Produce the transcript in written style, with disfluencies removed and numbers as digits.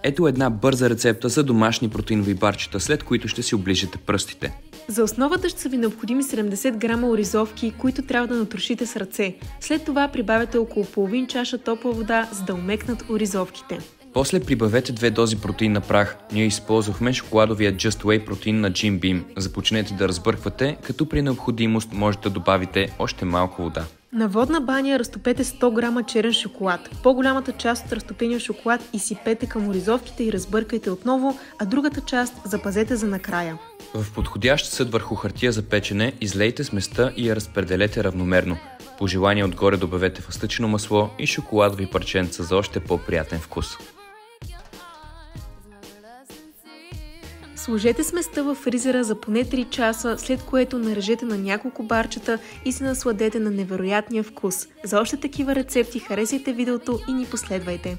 Ето една бърза рецепта за домашни протеинови барчета, след които ще си оближете пръстите. За основата ще са ви необходими 70 грама оризовки, които трябва да натрошите с ръце. След това прибавяте около половин чаша топла вода, за да умекнат оризовките. После прибавете 2 дози протеин на прах. Ние използвахме шоколадовия Just Whey протеин на Jim Beam. Започнете да разбърквате, като при необходимост можете да добавите още малко вода. На водна баня разтопете 100 грама черен шоколад. По-голямата част от разтопения шоколад изсипете към оризовките и разбъркайте отново, а другата част запазете за накрая. В подходящ съд върху хартия за печене излейте сместа и я разпределете равномерно. По желание отгоре добавете фъстъчено масло и шоколадови парченца за още по-приятен вкус. Сложете сместа във фризера за поне 3 часа, след което нарежете на няколко барчета и се насладете на невероятния вкус. За още такива рецепти харесайте видеото и ни последвайте!